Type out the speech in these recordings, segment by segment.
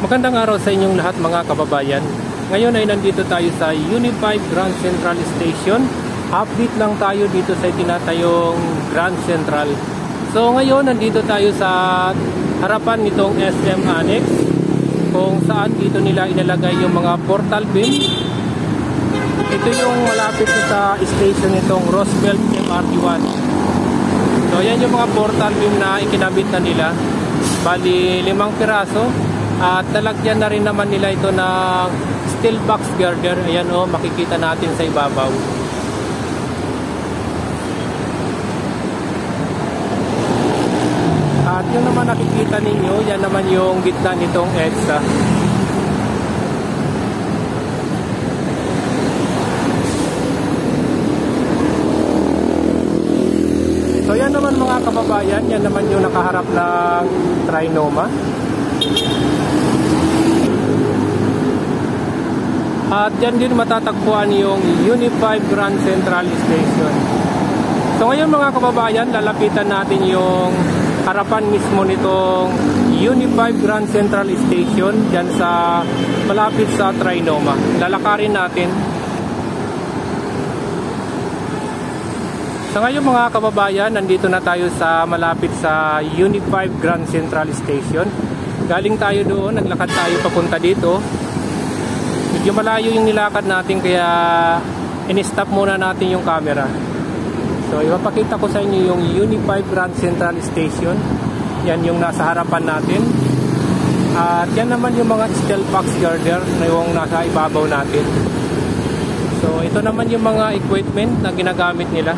Magandang araw sa inyong lahat mga kababayan. Ngayon ay nandito tayo sa Unified Grand Central Station. Update lang tayo dito sa tinatayong Grand Central. So ngayon nandito tayo sa harapan nitong SM Annex, kung saan dito nila inalagay yung mga portal beam. Ito yung malapit sa station nitong Roosevelt MRT1. So yan yung mga portal beam na ikinabit na nila. Bali 5 piraso. At talagyan na rin naman nila ito ng steel box girder. Ayan o, makikita natin sa ibabaw. At yun naman nakikita ninyo, yan naman yung gitna nitong EDSA. So yan naman mga kababayan, yan naman yung nakaharap ng Trinoma. At dyan din matatagpuan yung Unified Grand Central Station. So ngayon mga kababayan, lalapitan natin yung harapan mismo nitong Unified Grand Central Station dyan sa malapit sa Trinoma. Lalakarin natin. So ngayon mga kababayan, nandito na tayo sa malapit sa Unified Grand Central Station. Galing tayo doon, naglakad tayo papunta dito. Medyo malayo yung nilakad natin, kaya in-stop muna natin yung camera. So ipapakita ko sa inyo yung Unified Grand Central Station. Yan yung nasa harapan natin. At yan naman yung mga steel box girder na yung nasa ibabaw natin. So ito naman yung mga equipment na ginagamit nila.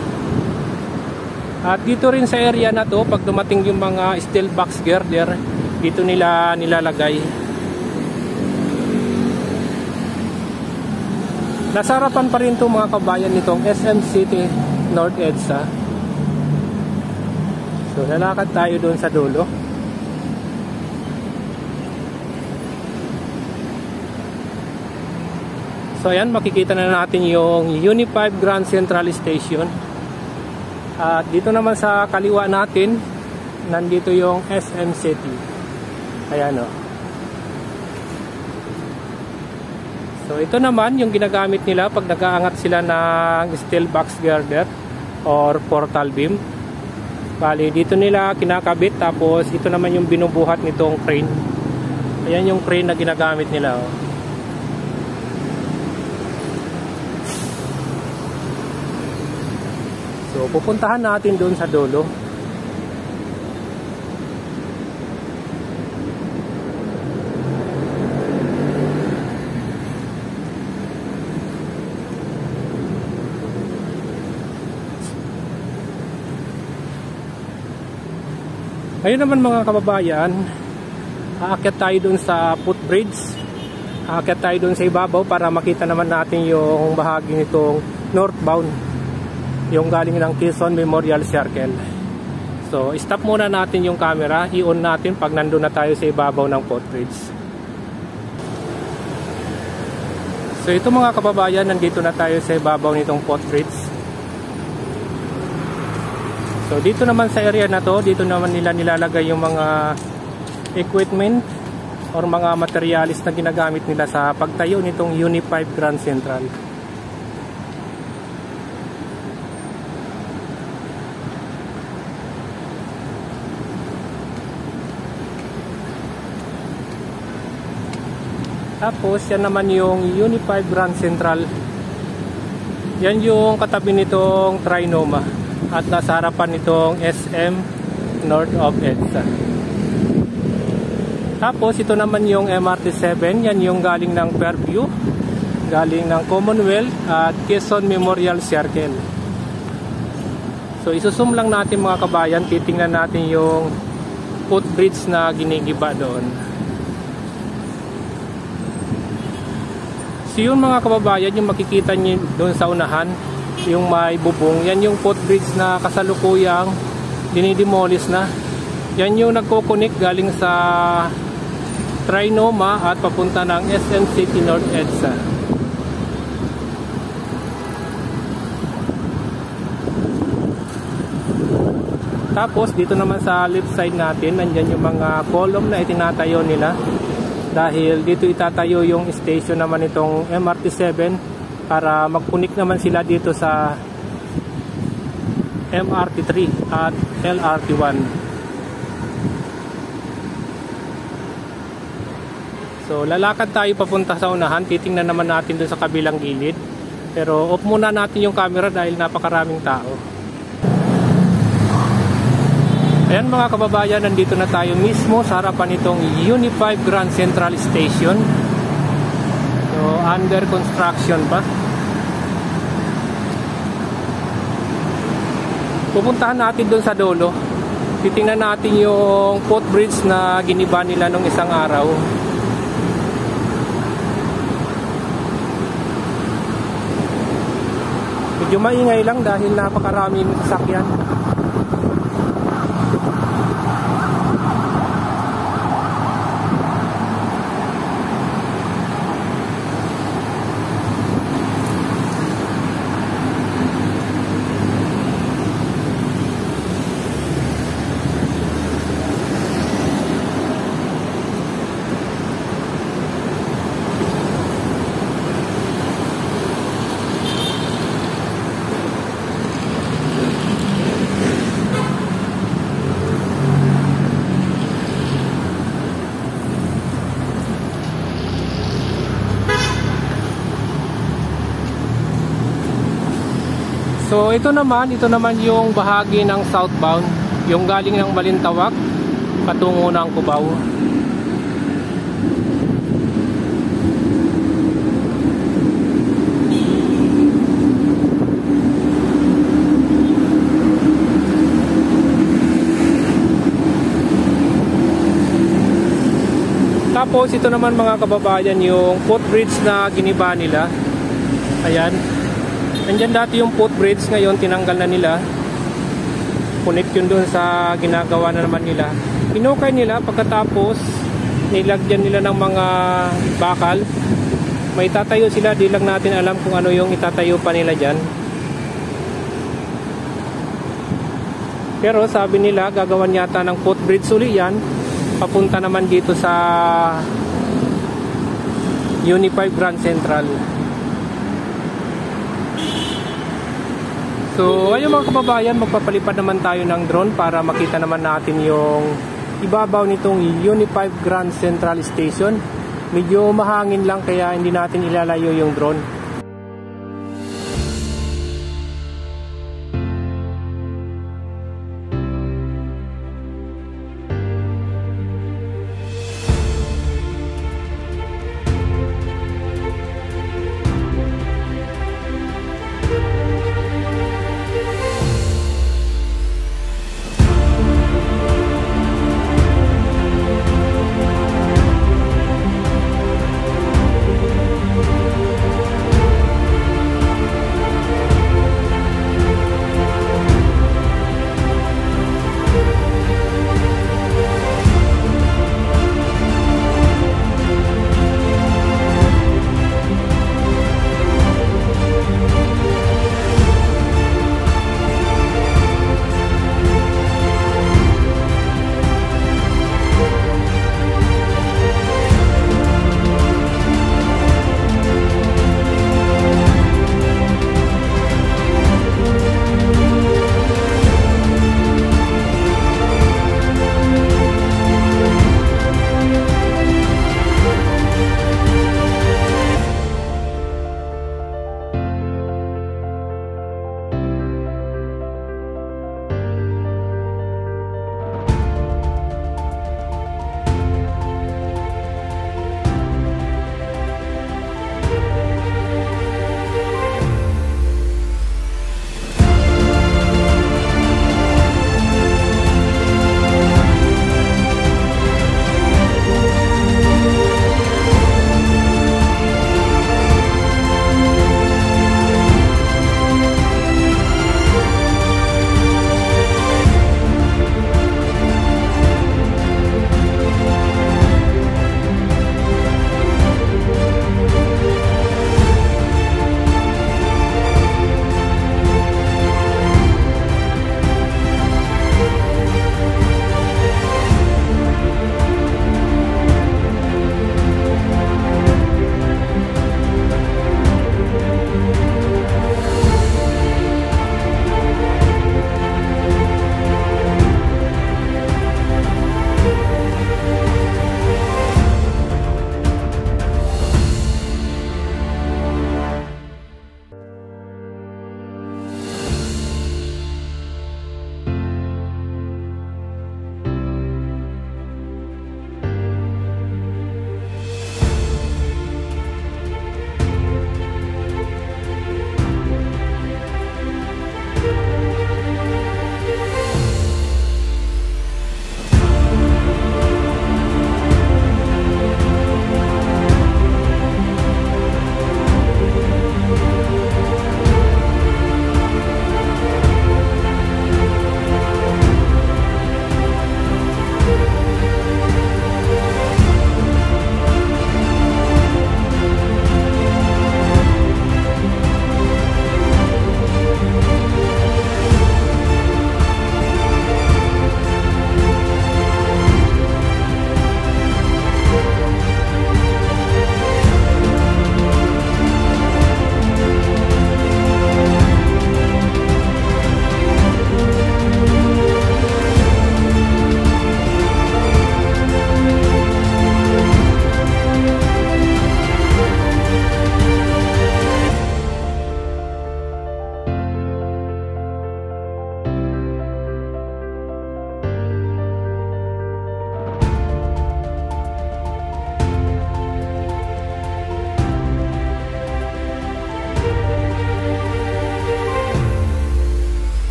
At dito rin sa area na to, pag dumating yung mga steel box girder, dito nila nilalagay. Nasa harapan pa rin ito mga kabayan nitong SM City North EDSA. So lalakad tayo doon sa dulo. So ayan, makikita na natin yung Unified Grand Central Station. At dito naman sa kaliwa natin, nandito yung SM City. Ayan o. So ito naman yung ginagamit nila pag nag-aangat sila ng steel box girder or portal beam. Bali dito nila kinakabit, tapos ito naman yung binubuhat nitong crane. Ayan yung crane na ginagamit nila. Oh. So pupuntahan natin doon sa dulo. Ngayon naman mga kababayan, aakyat tayo dun sa footbridge. Aakyat tayo dun sa ibabaw para makita naman natin yung bahagi nitong northbound, yung galing ng Quezon Memorial Circle. So stop muna natin yung camera, i-on natin pag nandun na tayo sa ibabaw ng footbridge. So ito mga kababayan, nandito na tayo sa ibabaw nitong footbridge. So dito naman sa area na to, dito naman nila nilalagay yung mga equipment or mga materialis na ginagamit nila sa pagtayo nitong Unified Grand Central. Tapos yan naman yung Unified Grand Central. Yan yung katabi nitong Trinoma. At nasa harapan nitong SM North of EDSA. Tapos ito naman yung MRT7. Yan yung galing ng Fairview, galing ng Commonwealth at Quezon Memorial Circle. So isusum lang natin mga kabayan, titingnan natin yung footbridge na ginigiba doon. So yun mga kababayan, yung makikita nyo doon sa unahan, yung may bubong, yan yung footbridge na kasalukuyang dinidemolish na. Yan yung nagko-connect galing sa Trinoma at papunta ng SM City North EDSA. Tapos dito naman sa left side natin, nandyan yung mga column na itinatayo nila. dahil dito itatayo yung station naman itong MRT7 para magpunik naman sila dito sa MRT3 at LRT1. So lalakad tayo papunta sa unahan, titingnan naman natin doon sa kabilang gilid, pero off muna natin yung camera dahil napakaraming tao. Ayan mga kababayan, nandito na tayo mismo sa harapan itong Unit 5 Grand Central Station. So under construction pa. Pupuntahan natin doon sa dulo. Titingnan natin yung footbridge na giniba nila nung isang araw. Medyo maingay lang dahil napakaraming sasakyan. So ito naman yung bahagi ng southbound, yung galing ng Balintawak patungo ng Cubao. Tapos ito naman mga kababayan yung footbridge na giniba nila. Ayan. Nandyan dati yung footbridge, ngayon tinanggal na nila. Connect yun doon sa ginagawa na naman nila. Inukay nila pagkatapos nilagyan nila ng mga bakal. May tatayo sila, di lang natin alam kung ano yung itatayo pa nila dyan. Pero sabi nila gagawan yata ng footbridge uli yan, papunta naman dito sa Unit 5 Grand Central. So ayun mga kababayan, magpapalipad naman tayo ng drone para makita naman natin yung ibabaw nitong Unit 5 Grand Central Station. Medyo mahangin lang kaya hindi natin ilalayo yung drone.